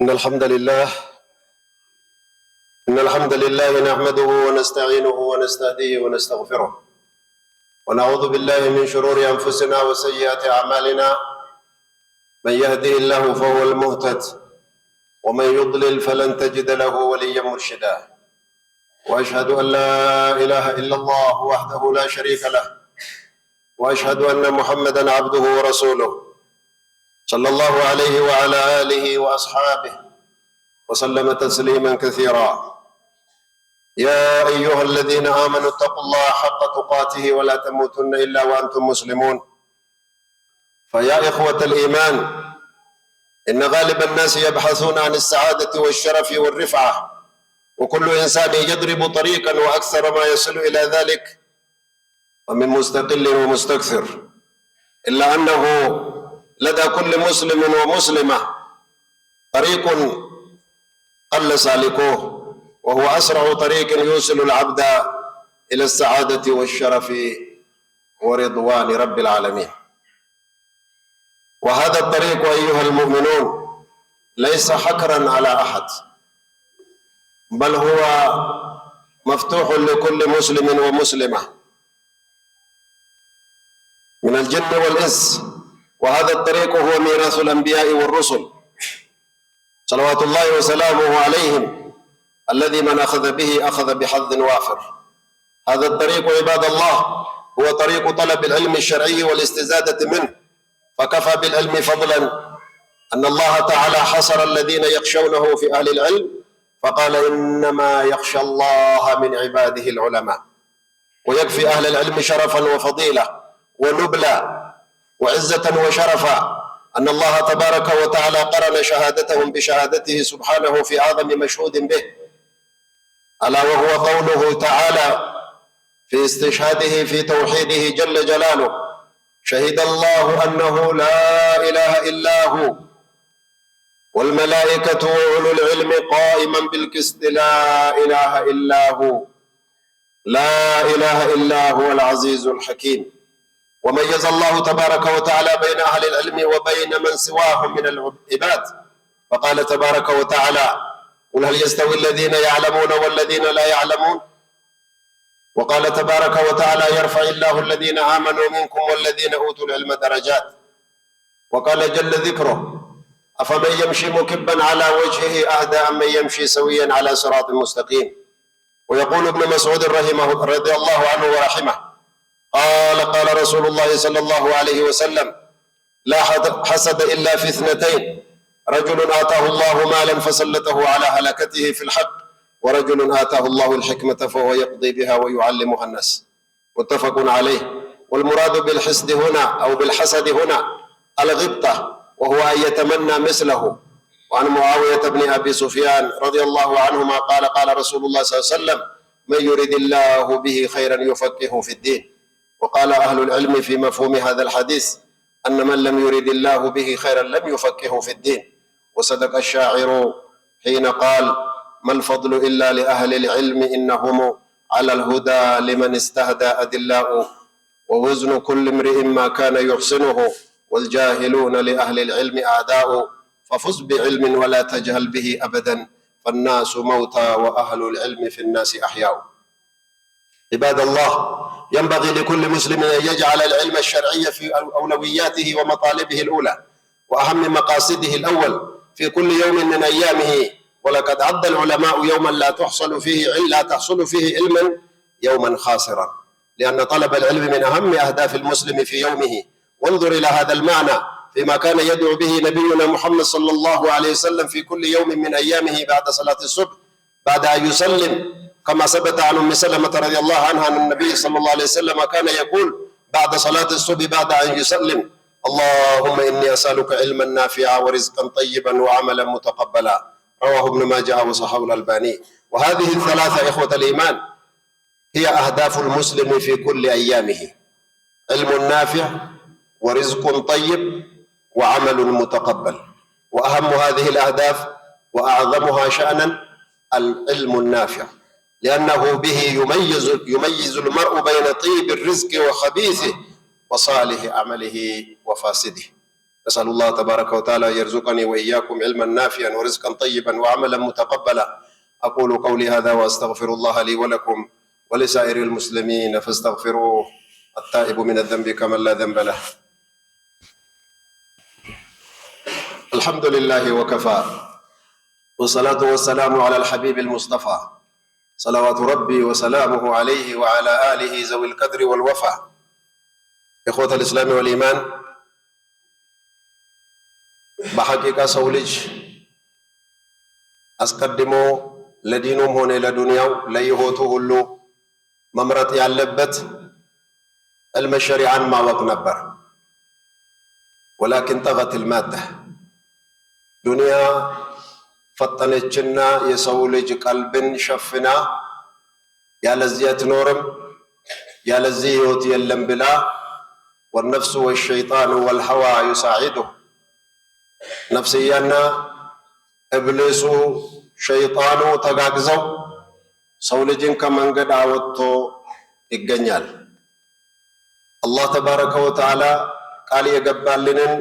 إن الحمد لله نحمده ونستعينه ونستهديه ونستغفره ونعوذ بالله من شرور أنفسنا وسيئات أعمالنا. من يهده الله فهو المهتد ومن يضلل فلن تجد له وليا مرشدا. وأشهد أن لا إله إلا الله وحده لا شريك له، وأشهد أن محمدًا عبده ورسوله صلى الله عليه وعلى آله وأصحابه وسلم تسليما كثيرا. يا أيها الذين آمنوا اتقوا الله حق تقاته ولا تموتن إلا وأنتم مسلمون. فيا إخوة الإيمان، إن غالب الناس يبحثون عن السعادة والشرف والرفعة، وكل إنسان يضرب طريقا وأكثر ما يصل إلى ذلك ومن مستقل ومستكثر، إلا أنه لدى كل مسلم ومسلمة طريق قل سالكوه، وهو أسرع طريق يوصل العبد إلى السعادة والشرف ورضوان رب العالمين. وهذا الطريق أيها المؤمنون ليس حكرا على أحد، بل هو مفتوح لكل مسلم ومسلمة من الجن والإنس. وهذا الطريق هو ميراث الأنبياء والرسل صلوات الله وسلامه عليهم، الذي من أخذ به أخذ بحظ وافر. هذا الطريق عباد الله هو طريق طلب العلم الشرعي والاستزادة منه، فكفى بالعلم فضلا أن الله تعالى حصر الذين يخشونه في أهل العلم فقال: إنما يخشى الله من عباده العلماء. ويكفي أهل العلم شرفا وفضيلة ونبلا وعزة وشرفا أن الله تبارك وتعالى قرن شهادتهم بشهادته سبحانه في أعظم مشهود به، ألا وهو قوله تعالى في استشهاده في توحيده جل جلاله: شهد الله أنه لا إله إلا هو والملائكة وأولو العلم قائما بالقسط لا إله إلا هو، لا إله إلا هو العزيز الحكيم. وميز الله تبارك وتعالى بين أهل العلم وبين من سواهم من العباد، فقال تبارك وتعالى: قل هل يستوي الذين يعلمون والذين لا يعلمون. وقال تبارك وتعالى: يرفع الله الذين آمنوا منكم والذين أوتوا العلم درجات. وقال جل ذكره: أفمن يمشي مكبا على وجهه أهدى أم من يمشي سويا على صراط مستقيم. ويقول ابن مسعود رضي الله عنه ورحمه: قال رسول الله صلى الله عليه وسلم: لا حسد إلا في اثنتين: رجل آتاه الله مالا فسلطه على هلكته في الحق، ورجل آتاه الله الحكمة فهو يقضي بها ويعلمها الناس. متفق عليه. والمراد بالحسد هنا أو بالحسد هنا الغبطة، وهو أن يتمنى مثله. وعن معاوية بن أبي سفيان رضي الله عنهما قال رسول الله صلى الله عليه وسلم: من يريد الله به خيرا يفقهه في الدين. وقال أهل العلم في مفهوم هذا الحديث أن من لم يريد الله به خيرا لم يفقهه في الدين. وصدق الشاعر حين قال: ما الفضل إلا لأهل العلم إنهم على الهدى لمن استهدى أدلاء، ووزن كل امرئ ما كان يحسنه، والجاهلون لأهل العلم أعداء، ففز بعلم ولا تجهل به أبدا، فالناس موتى وأهل العلم في الناس أحياء. عباد الله، ينبغي لكل مسلم أن يجعل العلم الشرعي في أولوياته ومطالبه الأولى وأهم مقاصده الأول في كل يوم من أيامه. ولقد عد العلماء يوما لا تحصل فيه علما يوما خاسرا، لأن طلب العلم من أهم أهداف المسلم في يومه. وانظر إلى هذا المعنى فيما كان يدعو به نبينا محمد صلى الله عليه وسلم في كل يوم من أيامه بعد صلاة الصبح، بعد أن يسلم، كما ثبت عن أم سلمة رضي الله عنها أن النبي صلى الله عليه وسلم كان يقول بعد صلاة الصبح بعد أن يسلم: اللهم إني أسألك علما نافعا ورزقا طيبا وعملا متقبلا. رواه ابن ماجه وصححه الألباني. وهذه الثلاثة إخوة الإيمان هي أهداف المسلم في كل أيامه: علم نافع ورزق طيب وعمل متقبل. وأهم هذه الأهداف وأعظمها شأنا العلم النافع، لأنه به يميز المرء بين طيب الرزق وخبيثه وصالح عمله وفاسده. نسأل الله تبارك وتعالى يرزقني وإياكم علما نافعا ورزقا طيبا وعملا متقبلا. أقول قولي هذا وأستغفر الله لي ولكم ولسائر المسلمين فاستغفروه، التائب من الذنب كمن لا ذنب له. الحمد لله وكفى، والصلاة والسلام على الحبيب المصطفى، صلوات ربي وسلامه عليه وعلى آله ذوي القدر والوفا. إخوة الإسلام والإيمان، በሐቂቃ ሰው ልጅ አስቀድሞ ለዲኑም ሆነ ለዱንያው ለሕይወቱ ሁሉ መምረጥ ያለበት ዕልመ ሸሪዓን ማወቅ ነበር። ወላኪን ጠገት ልማዳ፣ ዱንያ ፈጠነችና የሰው ልጅ ቀልብን ሸፍና ያለዚህ አትኖርም ያለዚህ ሕይወት የለም ብላ ወነፍሱ ወሸይጣኑ ወልሀዋ ዩሳዒዱሁ፣ ነፍስያና እብሊሱ ሸይጣኑ ተጋግዘው ሰው ልጅን ከመንገድ አወጥቶ ይገኛል። አላህ ተባረከ ወተዓላ ቃል የገባልንን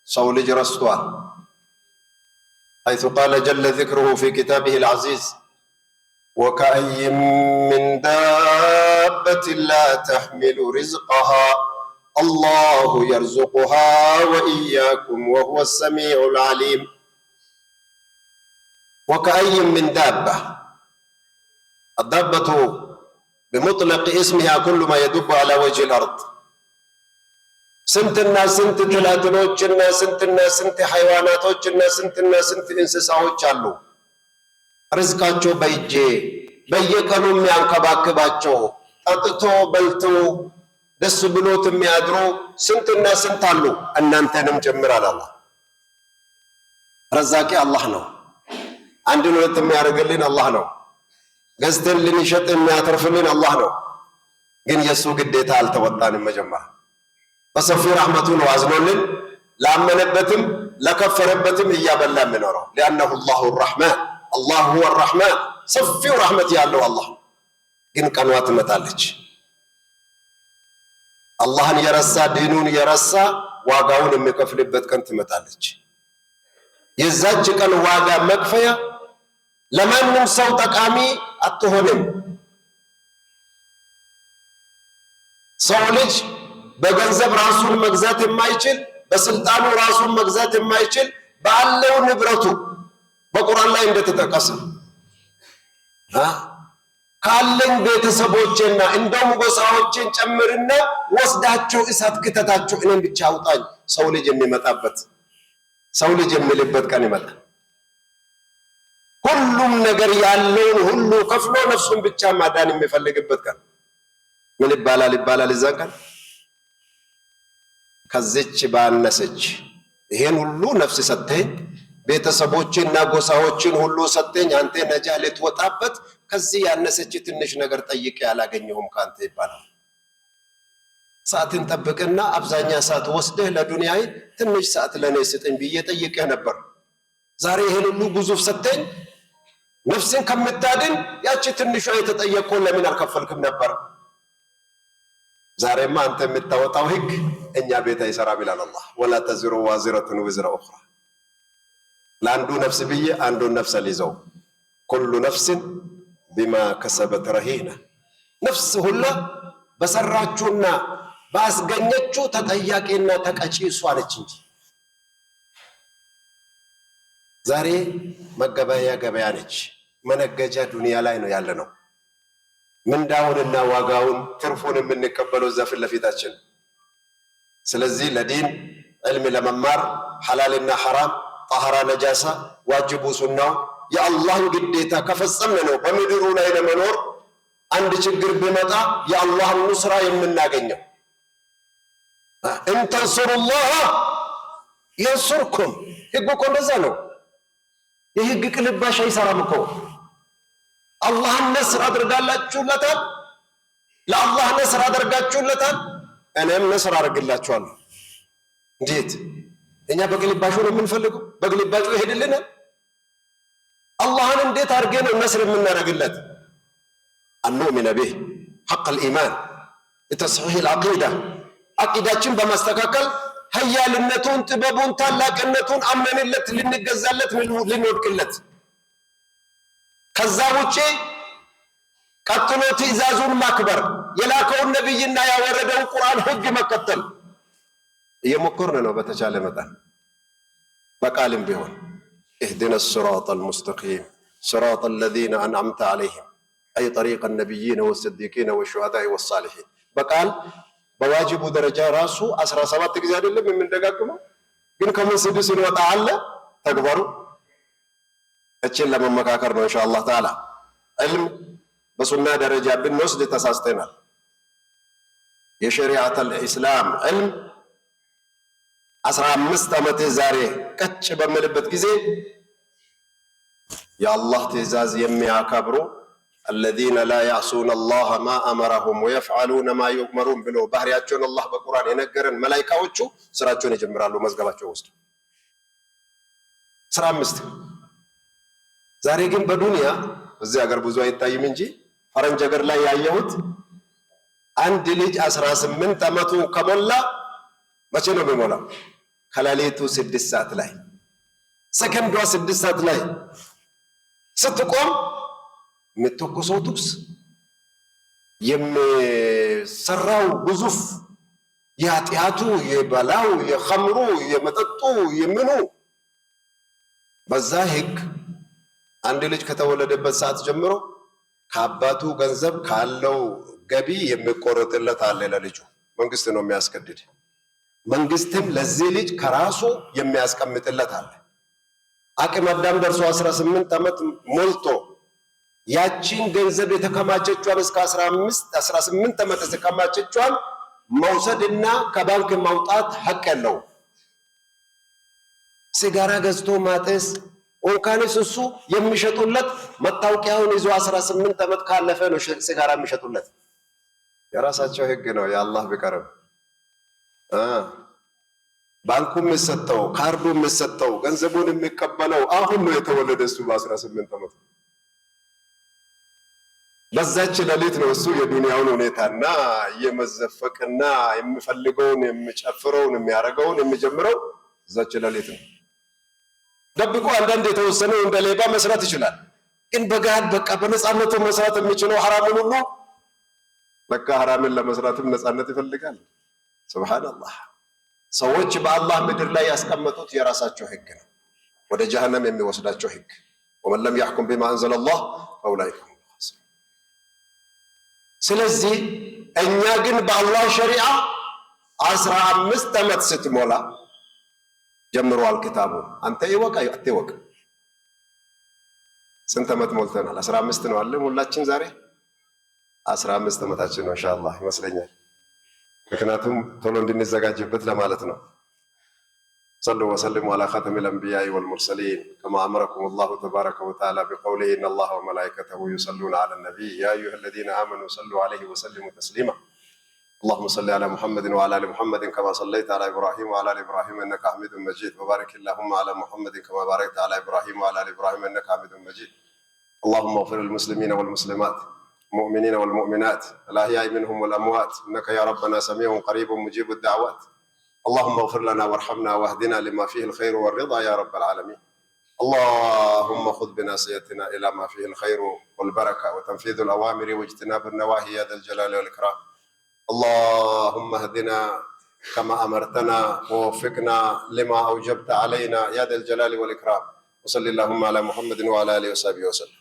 ሰው ልጅ ረስቷል። ሐይሱ ቃለ ጀለ ዚክሩሁ ፊ ኪታቢሂ ልዐዚዝ ወከአይን ሚን ዳበትን ላ ተሕሚሉ ሪዝቀሃ አላሁ የርዙቁሃ ወኢያኩም ወሁወ ሰሚዑ ልዓሊም። ወከአይን ሚን ዳባ፣ አዳበቱ بمطلق اسمها كل ما يدب على وجه الأرض። ስንትና ስንት ትላትሎችና ስንትና ስንት ሐይዋናቶችና ስንትና ስንት እንስሳዎች አሉ። ርዝቃቸው በእጄ በየቀኑ የሚያንከባክባቸው ጠጥቶ በልቶ ደስ ብሎት የሚያድሩ ስንትና ስንት አሉ፣ እናንተንም ጭምራል። አላህ ረዛቂ አላህ ነው። አንድን ሁለት የሚያደርግልን አላህ ነው። ገዝተን ልንሸጥ የሚያተርፍልን አላህ ነው። ግን የእሱ ግዴታ አልተወጣንም። መጀመሪያ በሰፊው ረሕመቱ ነው አዝኖልን ላመነበትም ለከፈረበትም እያበላ የሚኖረው። ሊአነሁ አላሁ ረሕማን፣ አላሁ ሁወ ረሕማን፣ ሰፊው ረሕመት ያለው አላህ። ግን ቀኗ ትመጣለች። አላህን የረሳ ዲኑን የረሳ ዋጋውን የሚከፍልበት ቀን ትመጣለች። የዛች ቀን ዋጋ መክፈያ ለማንም ሰው ጠቃሚ አትሆንም። ሰው ልጅ በገንዘብ ራሱን መግዛት የማይችል፣ በስልጣኑ ራሱን መግዛት የማይችል ባለው ንብረቱ በቁርአን ላይ እንደተጠቀሰ ካለኝ ቤተሰቦቼና እንደውም ጎሳዎቼን ጨምርና ወስዳችሁ እሳት ክተታችሁ እኔን ብቻ አውጣኝ ሰው ልጅ የሚመጣበት ሰው ልጅ የሚልበት ቀን ይመጣል። ሁሉም ነገር ያለውን ሁሉ ከፍሎ ነፍሱን ብቻ ማዳን የሚፈልግበት ቀን ምን ይባላል? እዛ ቀን ከዚች ባነሰች ይሄን ሁሉ ነፍስ ሰጠኝ ቤተሰቦችንና ጎሳዎችን ሁሉ ሰጠኝ አንተ ነጃ ልትወጣበት ከዚህ ያነሰች ትንሽ ነገር ጠይቄ ያላገኘሁም ካንተ ይባላል። ሰዓትን ጠብቅና አብዛኛ ሰዓት ወስደህ ለዱንያዬ ትንሽ ሰዓት ለኔ ስጠኝ ብዬ ጠይቄህ ነበር። ዛሬ ይሄን ሁሉ ግዙፍ ሰጠኝ ነፍስን ከምታድን ያቺ ትንሿ የተጠየቀውን ለምን አልከፈልክም ነበር? ዛሬማ አንተ የምታወጣው ህግ እኛ ቤት አይሰራም ይላል አላህ። ወላ ተዝሩ ዋዚረቱን ወዝረ ኡኽራ፣ ለአንዱ ነፍስ ብዬ አንዱን ነፍስ አልይዘው። ኩሉ ነፍስን ቢማ ከሰበት ረሂና፣ ነፍስ ሁላ በሰራችውና ባስገኘችው ተጠያቂና ተቀጪ እሷ ነች እንጂ። ዛሬ መገበያያ ገበያ ነች፣ መነገጃ ዱንያ ላይ ነው ያለ ነው። ምንዳውንና ዋጋውን ትርፉን የምንቀበለው እዛ ፊት ለፊታችን። ስለዚህ ለዲን ዕልም ለመማር ሐላልና ሐራም፣ ጣህራ ነጃሳ፣ ዋጅቡ ሱናው የአላህን ግዴታ ከፈጸምን ነው በምድሩ ላይ ለመኖር አንድ ችግር ቢመጣ የአላህን ኑስራ የምናገኘው። እንተንሱሩላህ የንሱርኩም፣ ህጉ እኮ እንደዛ ነው። የህግ ቅልባሽ አይሰራም እኮ። አላህን ነስር አድርጋላችሁለታል፣ ለአላህ ነስር አድርጋችሁለታል፣ እኔም ነስር አድርግላችኋለሁ። እንዴት? እኛ በቅልባሹ ነው የምንፈልገው? በቅልባሹ ይሄድልናል። አላህን እንዴት አድርገን ነው ነስር የምናደርግለት? አንኡሚነ ቢህ ሐቅ አልኢማን ለተስሒህ አልዓቂዳ፣ አቂዳችን በማስተካከል ኃያልነቱን ጥበቡን ታላቅነቱን አምነንለት ልንገዛለት ልንወድቅለት ከዛ ውጪ ቀጥሎ ትእዛዙን ማክበር የላከውን ነብይና ያወረደውን ቁርአን ህግ መከተል እየሞከርን ነው በተቻለ መጠን በቃልም ቢሆን اهدنا الصراط المستقيم صراط الذين أنعمت عليهم أي طريق النبيين والصديقين والشهداء والصالحين በቃል በዋጅቡ ደረጃ ራሱ 17 ጊዜ አይደለም የምንደጋግመው ግን ከመስጂድ ሲወጣ አለ ተግባሩ እቺን ለመመካከር ነው ኢንሻአላህ ተዓላ علم በሱና ደረጃ ብንወስድ ተሳስተናል የሸሪዓተል ኢስላም علم 15 ዓመት ዛሬ ቀጭ በመልበት ጊዜ የአላህ ትእዛዝ የሚያከብሩ الذين لا يعصون الله ما امرهم ويفعلون ما يؤمرون ብሎ ባህሪያቸውን አላህ በቁርአን የነገረን መላእክቶቹ ስራቸውን ይጀምራሉ መዝገባቸው ውስጥ 15 ዛሬ ግን በዱንያ እዚህ ሀገር ብዙ አይታይም እንጂ ፈረንጅ ሀገር ላይ ያየሁት አንድ ልጅ 18 ዓመቱ ከሞላ መቼ ነው የሚሞላው ከሌሊቱ 6 ሰዓት ላይ ሰከንዷ 6 ሰዓት ላይ ስትቆም የምትተኮሰው ተኩስ የሚሰራው ግዙፍ የኃጢአቱ የበላው የኸምሩ የመጠጡ የምኑ በዛ ህግ አንድ ልጅ ከተወለደበት ሰዓት ጀምሮ ከአባቱ ገንዘብ ካለው ገቢ የሚቆረጥለት አለ ለልጁ መንግስት ነው የሚያስገድድ መንግስትም ለዚህ ልጅ ከራሱ የሚያስቀምጥለት አለ አቅመ አዳም ደርሶ 18 ዓመት ሞልቶ ያቺን ገንዘብ የተከማቸችዋን እስከ 18 ዓመት የተከማቸችዋን መውሰድና ከባንክ ማውጣት ሐቅ ያለው ሲጋራ ገዝቶ ማጤስ ኦንካንስ እሱ የሚሸጡለት መታወቂያውን ይዞ 18 ዓመት ካለፈ ነው ሲጋራ የሚሸጡለት የራሳቸው ህግ ነው የአላህ ቢቀርብ ባንኩም የሚሰጠው ካርዱም የሚሰጠው ገንዘቡን የሚቀበለው አሁን ነው የተወለደ እሱ በ18 ዓመት በዛች ሌሊት ነው እሱ የዱንያውን ሁኔታና የመዘፈቅና የሚፈልገውን የሚጨፍረውን የሚያረጋውን የሚጀምረው እዛች ሌሊት ነው ደብቆ አንዳንድ የተወሰነው እንደ ሌባ መስራት ይችላል ግን በጋድ በቃ በነፃነቱ መስራት የሚችለው ሐራምን ሁሉ በቃ ሐራምን ለመስራትም ነፃነት ይፈልጋል ሱብሃንአላህ ሰዎች በአላህ ምድር ላይ ያስቀመጡት የራሳቸው ህግ ነው ወደ ጀሃነም የሚወስዳቸው ህግ ومن لم يحكم بما انزل الله فاولئك هم الخاسرون ስለዚህ እኛ ግን በአላህ ሸሪዓ 15 ዓመት ስትሞላ ጀምሯል ክታቡ አንተ ይወቃ አትወቅ ስንት ዓመት ሞልተናል 15 ነው አለ ሁላችን ዛሬ 15 ዓመታችን ነው ኢንሻአላህ ይመስለኛል ምክንያቱም ቶሎ እንድንዘጋጅበት ለማለት ነው صلوا وسلموا على خاتم الانبياء والمرسلين كما امركم الله تبارك وتعالى بقوله ان الله وملائكته يصلون على النبي يا ايها الذين امنوا صلوا عليه وسلموا تسليما اللهم صل على محمد وعلى ال محمد كما صليت على ابراهيم وعلى ال ابراهيم انك حميد مجيد وبارك اللهم على محمد كما باركت على ابراهيم وعلى ال ابراهيم انك حميد مجيد اللهم اغفر للمسلمين والمسلمات المؤمنين والمؤمنات الاحياء منهم والاموات انك يا ربنا سميع قريب مجيب الدعوات اللهم اغفر لنا وارحمنا واهدنا لما فيه الخير والرضا يا رب العالمين اللهم خذ بناصيتنا الى ما فيه الخير والبركه وتنفيذ الاوامر واجتناب النواهي يا ذا الجلال والاكرام اللهم اهدنا كما امرتنا ووفقنا لما اوجبت علينا يا ذا الجلال والاكرام وصلى اللهم على محمد وعلى اله وصحبه وسلم